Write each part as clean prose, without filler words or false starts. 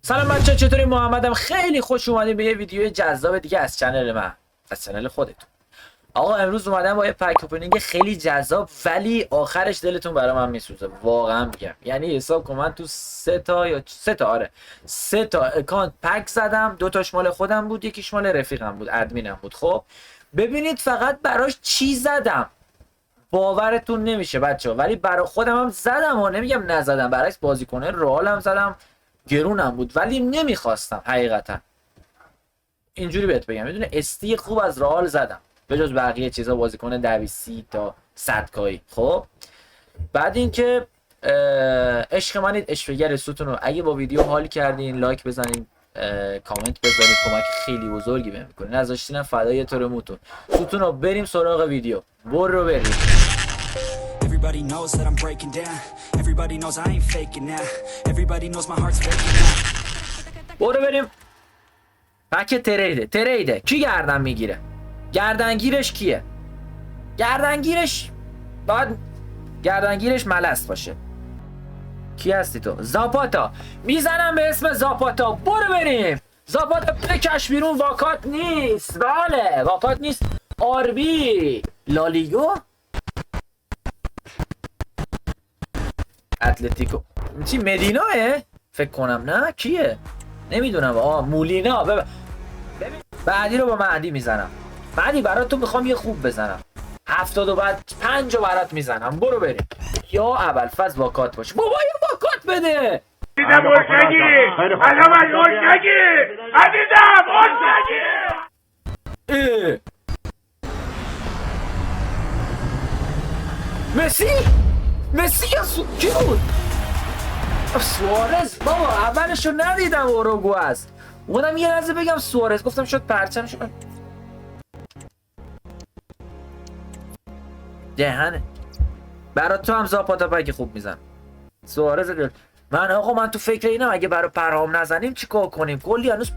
سلام بچه، چطوری؟ محمدم. خیلی خوش اومدیم به یه ویدیو جذاب دیگه از چنل من، از چنل خودتون. آقا امروز اومدم با یه پک اوپنینگ خیلی جذاب، ولی آخرش دلتون برای من میسوزه، واقعا میگم. یعنی حساب کن من تو سه تا اکانت پک زدم، 2 تاش مال خودم بود، یکیش مال رفیقم بود، ادمینم بود. خب ببینید فقط براش چی زدم، باورتون نمیشه بچه‌ها، ولی برای خودم هم زدم و نمیگم نزدم، برعکس بازیکن رئال هم زدم، گرونم بود ولی نمیخواستم حقیقتا. اینجوری بهت بگم، میدونه استی خوب از رئال زدم به جز بقیه چیزا، بازیکن 20 تا 100 کایی. خب بعد اینکه عشق منید، عشقگر ستون رو اگه با ویدیو حال کردین لایک بزنین، کامنت بذارید، کمک خیلی بزرگی بهم میکنه. نذاشتینم فدای تو رو موتون. ستون رو بریم سراغ ویدیو، برو بریم. Everybody knows that I'm breaking down. Everybody knows I ain't faking now. Everybody knows my heart's faking now. برو بریم. پک تریده کی گردن میگیره؟ گردنگیرش کیه؟ گردنگیرش باید گردنگیرش ملست باشه. کی هستی تو؟ زاپاتا. میزنم به اسم زاپاتا. برو بریم. زاپاتا بکش بیرون. واکات نیست. بله واکات نیست. آربی لالیگا اتلتیکو چی؟ مدیناه فکر کنم. نه کیه نمیدونم. مولینا. ببین بعدی رو با مهدی میزنم. مهدی برات تو میخوام یه خوب بزنم، 70 و بعد 5 رو برات میزنم. برو بریم. یا ابوالفضل واکات باشه. بابا یه واکات بده. عزیزم ارشگی علم ارشگی عزیزم ارشگی. مسی یا کی بود؟ سوارز. بابا اولشو ندیدم. اوروگو است. اومدم یه لحظه بگم سوارز، گفتم شد پرچم شد دهنه. برای تو هم زاپاتا پاکی خوب میزن. سوارز دل. من تو فکر اینم اگه برای پرهام نزنیم چیکار کنیم؟ کلی هنوز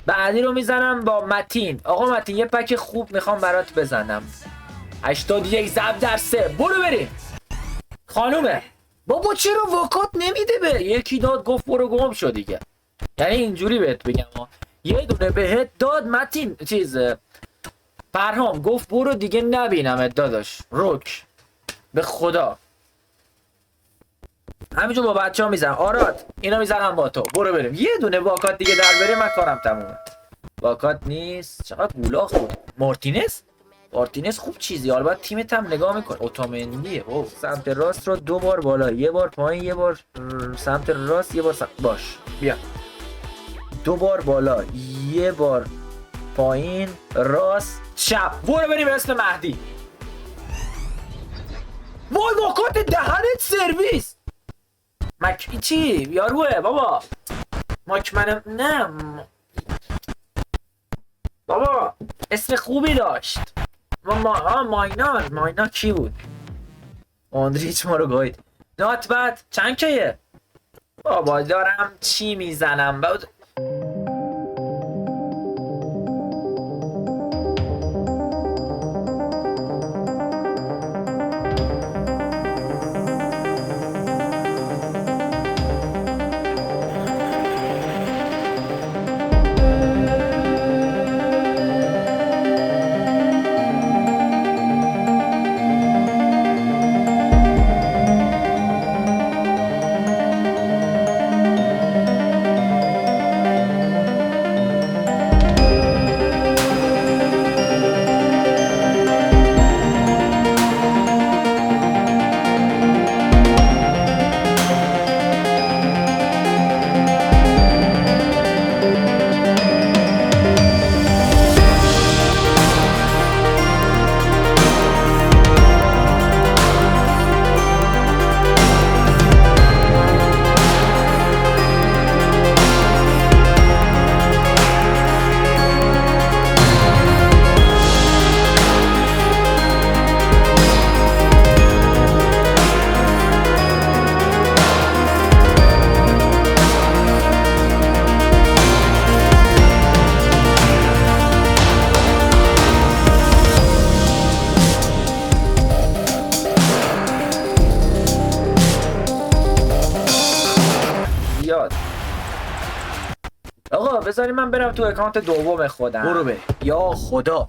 بعدی رو میزنم با متین. آقا متین یه پک خوب میخوام برات بزنم. 81 ضرب در 3. برو بریم. خانومه بابا چرا واکات نمیده؟ به یکی داد گفت برو گم شو دیگه. یعنی اینجوری بهت بگم یه دونه بهت داد متین پرهام گفت برو دیگه نبینم داداش. روک به خدا همینجور با بچه ها میزنم. آراد اینا میزنم با تو. برو بریم. یه دونه واکات دیگه در بریم من کارم تمومه. واکات نیست. چقدر گولاخ بود. مارتینز خوب چیزی. البته تیمت هم نگاه میکن. اوتومندیه. او سمت راست رو 2 بار بالا، 1 بار پایین، 1 بار سمت راست، 1 بار باش بیا. 2 بار بالا، 1 بار پایین، راست، چپ. برو بریم اسم مهدی. وای واکات دهنت سرویس. مک چی یاروه بابا، ماک منم نه بابا اسم خوبی داشت. ماینا کی بود؟ آندریچ ما رو گاید. نات بد. چند کیه؟ بابا دارم چی میزنم زیاد. آقا بذاری من برم تو اکانت دوم خودم. برو بری. یا خدا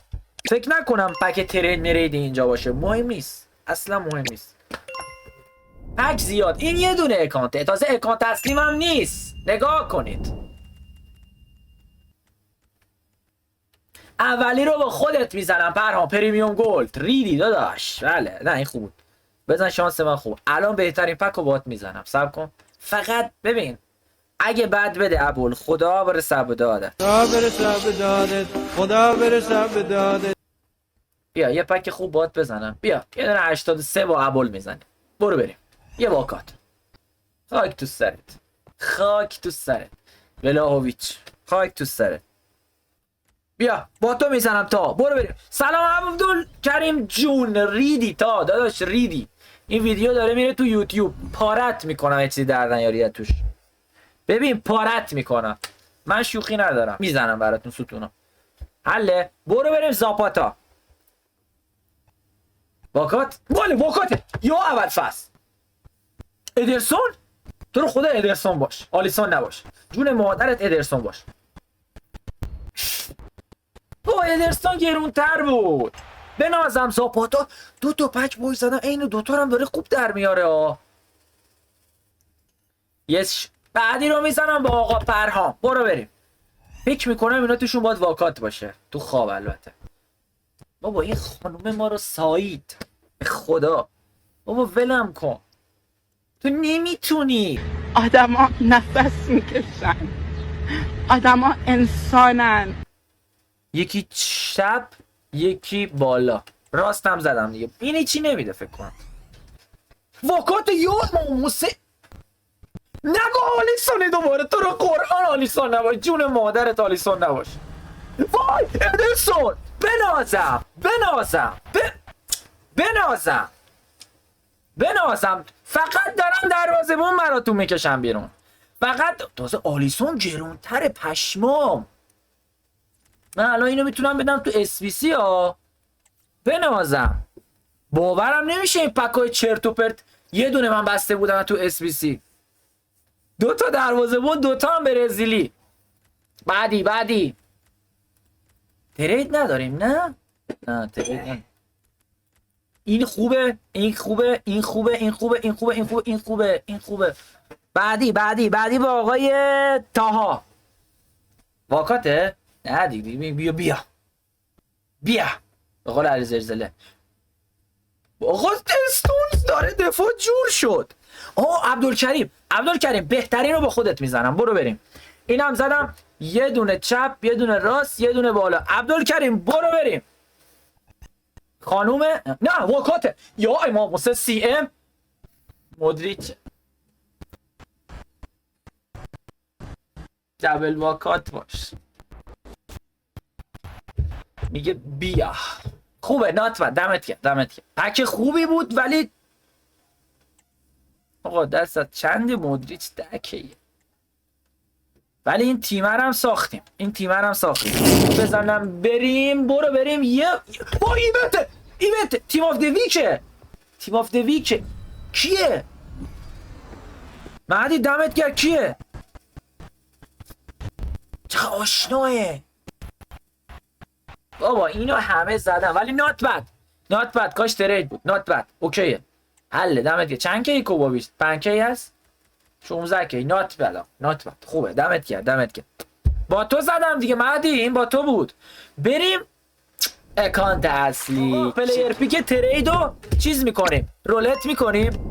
فکر نکنم پک ترید مرید اینجا باشه. مهم نیست، اصلا مهم نیست. پک زیاد. این یه دونه اکانته، تازه اکانت اصلیم هم نیست. نگاه کنید. اولی رو با خودت میزنم پرهام. پریمیوم گولد ریدی داداش. بله نه این خوب بود. بزن شانس من خوب. الان بهترین پک رو باهات میزنم. صبر کن. فقط ببین اگه بد بده ابول خدا برسه به دادت. خدا برسه به دادت. خدا برسه به دادت. بیا یه پک خوب باهات بزنم. بیا یه دونه 83 با ابول میزنیم. برو بریم. یه واکات. خاک تو سرت. خاک تو سرت. ولاهویچ. خاک تو سرت. بیا با تو میزنم تا. برو بریم. سلام عبدالکریم جون. ریدی تا داداش ریدی. این ویدیو داره میره تو یوتیوب. پارت میکنم یه چیزی در نیاری توش. ببین پارت میکنم. من شوخی ندارم. میزنم براتون ستونا. حله. برو بریم زاپاتا. واکات. باله واکاته. یا اول فصل. ادرسون. تو رو خدا ادرسون باش. آلیسون نباش. جون مادرت ادرسون باش. او ادرسون گرونتر بود. بنازم زاپاتا. دو تا پک بوی زدم. اینو دوتا هم داره خوب در میاره ها. یس بعدی رو میزنم با آقا پرهام. برو بریم. فکر میکنم اینا توشون باید واکات باشه. تو خواب البته. بابا این خانوم ما رو سایید. خدا. بابا ولم کن. تو نمیتونی. آدما نفس میکشن. آدما انسانن. یکی چپ یکی بالا. راستم زدم دیگه. اینی چی نمیده فکر کنم. واکات یاد موسی. نگو آلیسونی دوباره. تو رو قرآن آلیسون نباش. جون مادرت آلیسون نباش. وای ادرسون. بنازم بنازم. فقط دارم دروازه‌بون براتون میکشم بیرون. فقط تازه آلیسون گرونتر پشمام. من الان اینو میتونم بدم تو SBC ها. بنازم. باورم نمیشه این پکای چرت و پرت. یه دونه من بسته بودم تو SBC. دو تا دروازه‌بون دوتا هم برزیلی. بعدی ترید نداریم نه ترید نداریم. این خوبه. بعدی با آقای تاها. واکاته؟ نه دیگه. بیا به قول علی زلزله. آقا استونز داره دفاع جور شد. عبدالکریم بهترین رو با خودت میزنم. برو بریم. اینم زدم. یه دونه چپ یه دونه راست یه دونه بالا. عبدالکریم برو بریم. خانوم نه واکاته یا امام حسین سی ام مدریچ دبل واکات باش میگه بیا خوبه نات بد دمت گرم پک خوبی بود ولی آقا دستت چند مدریچ دکیه ولی این تیمر هم ساختیم بزنم بریم یه با ایونت تیم آف دی ویکه کیه مهدی دمت گرم کیه چه آشناه بابا اینو همه زدم ولی نات بد کاش ترید بود نات بد اوکیه حله دمت گرم چند کی کوباویچ 5 کی هست 16 کی نات بد خوبه دمت گرم با تو زدم دیگه مهدی این با تو بود بریم اکانت اصلی پلیر پیک تریدو چیز میکنیم رولت میکنیم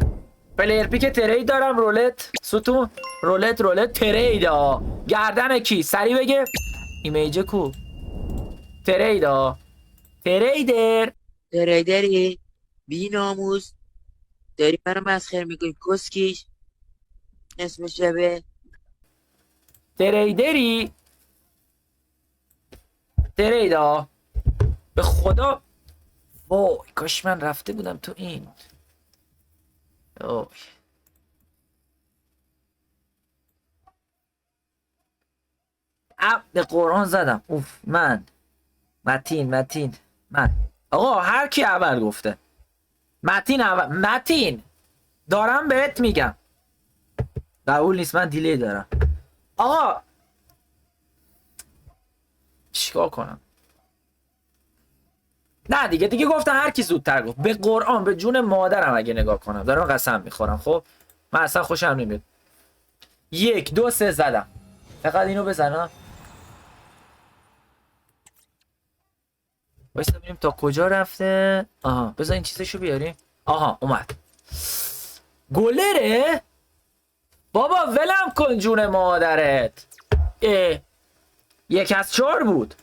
پلیر پیک ترید دارم رولت ستون رولت تریدا گردن کی سری بگه ایمیج کو تریدا تریدری بی ناموس داری منو مسخره میکنی کسکیش اسم شبه تریدا به خدا وای کاش من رفته بودم تو این اوه. عبد قرآن زدم اوف متین من آقا هر کی اول گفته متین دارم بهت میگم قبول نیست من دیلی دارم آقا چیکار کنم نه دیگه گفتن هر کی زودتر گفت به قرآن به جون مادرم اگه نگاه کنم دارم قسم میخورم خب من اصلا خوشم نمیاد 1 2 3 زدم فقط اینو بزنم وایسا ببینیم تا کجا رفته آها بذار این چیزشو بیاریم آها اومد گلره بابا ولم کن جون مادرت 1 از 4 بود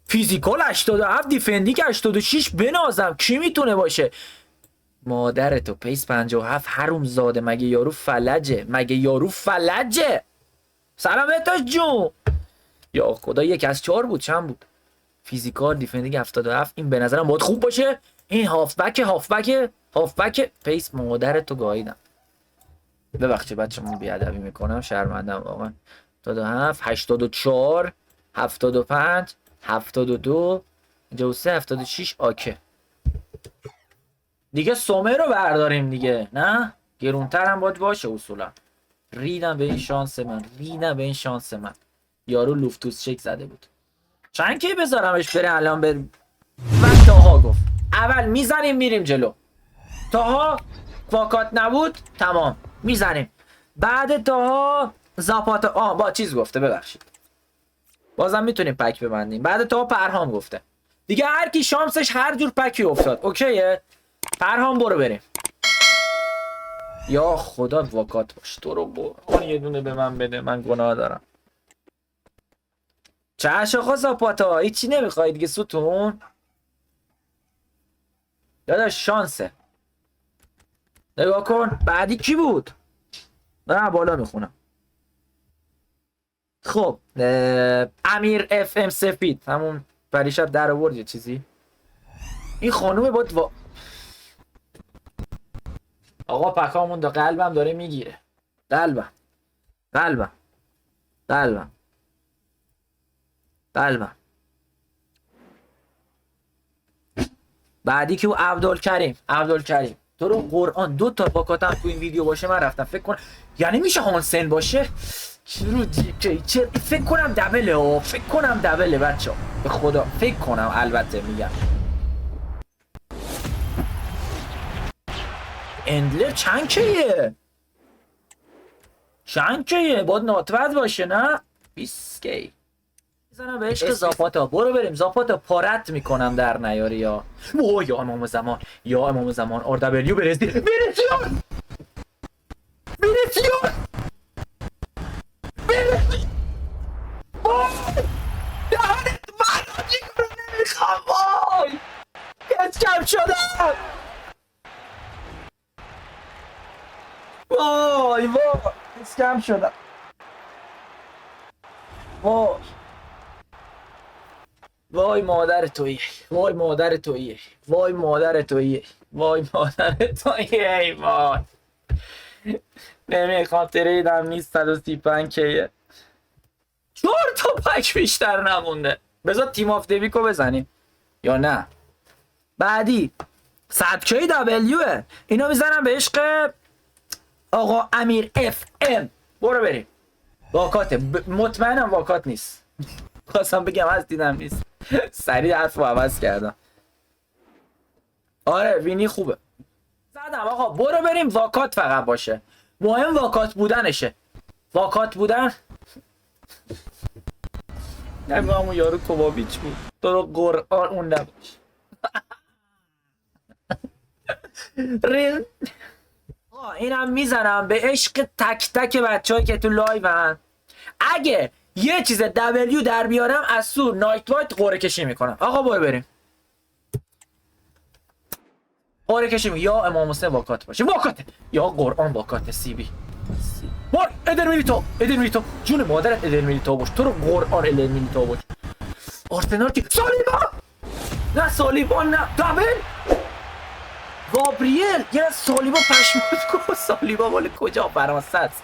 فیزیکال 87 دیفندیک 86 بنازم کی میتونه باشه مادرتو پیس 57 حروم زاده مگه یارو فلجه سلامت جون یا خدا 1 از 4 بود چند بود فیزیکال دیفندینگ 77 این به نظرم باید خوب باشه این هافبک پیس مادرتو گاییدم ببخشید بچه‌مون بیادبی میکنم شرمندم واقعا 77 84 75 72 53 76 آکه دیگه سومه رو برداریم دیگه نه گرونتر هم باید باشه اصولا ریدم به این شانس من یارو لوفتوس چک زده بود چند کی بذارمش بره الان بر و تاها گفت اول میزنیم میریم جلو تاها واکات نبود تمام میزنیم بعد تاها زاپاتا با چیز گفته ببخشید بازم میتونیم پک ببندیم بعد تاها پرهام گفته دیگه هر کی شانسش هر جور پکی افتاد اوکیه پرهام برو بریم یا خدا واکات باش تو رو برو یه دونه به من بده من گناه دارم چه آقا زاپاتا هیچی نمیخوای دیگه ستون داداش شانسه نگاه کن بعدی کی بود نه بالا میخونم خب امیر اف ام سفید همون پریشب در آورد یه چیزی این خانومه بود آقا پکامون دا قلبم داره میگیره قلبم بعدی که او عبدالکریم تو رو قرآن 2 تا پاکاتم تو این ویدیو باشه من رفتم فکر کنم یعنی میشه هانسن باشه چه فکر کنم دبله بچه به خدا فکر کنم البته میگم اندلر چند کیه باید ناتوت باشه نه 20 کی میزنم به عشق زاپاتا برو بریم زاپاتا پارت میکنم در نیاری یا یا امام زمان RW برزیل وینیسیوس وای دهنت من رو نمیخوام وای وای اسکم شدم. وای مادر تویی، وای مادر تویی، وای مادر تویی، وای مادر تویی، وای نمیخوام تریدم نیست. 135 کیه 4 تا پک بیشتر نمونده. بذار تیم آف دیویکو بزنیم یا نه؟ بعدی 100 کی دبلیوه. اینو میزنم به عشق آقا امیر اف ام. برو بریم. واکاته مطمئنم واکات نیست. خواستم بگم از دیدم نیست. سریع حرف رو عوض کردم. آره وینی خوبه. زدم آقا برو بریم واکات فقط باشه. مهم واکات بودنشه. واکات بودن نمیدونم اون یارو کوبابیچ بود. تو رو قرآن اون نباش. اینم میزنم به عشق تک تک بچه‌ای که تو لایون. اگه یه چیز دبلیو در بیارم از سو نایت وایت قرعه کشی میکنم. آقا برو بریم قرعه کشی میکنم. یا امام حسین واکات باشه، واکات، یا قرآن واکات. سی بی بار ادر میلیتو جون مادرت ادر میلیتو باش. تو رو قرآن ادر میلیتو باش. آرسنال که سالیبا نه، سالیبا نه، دبل گابریل. یه سالیبا پشمت کو. سالیبا مال کجا؟ فرانسه است.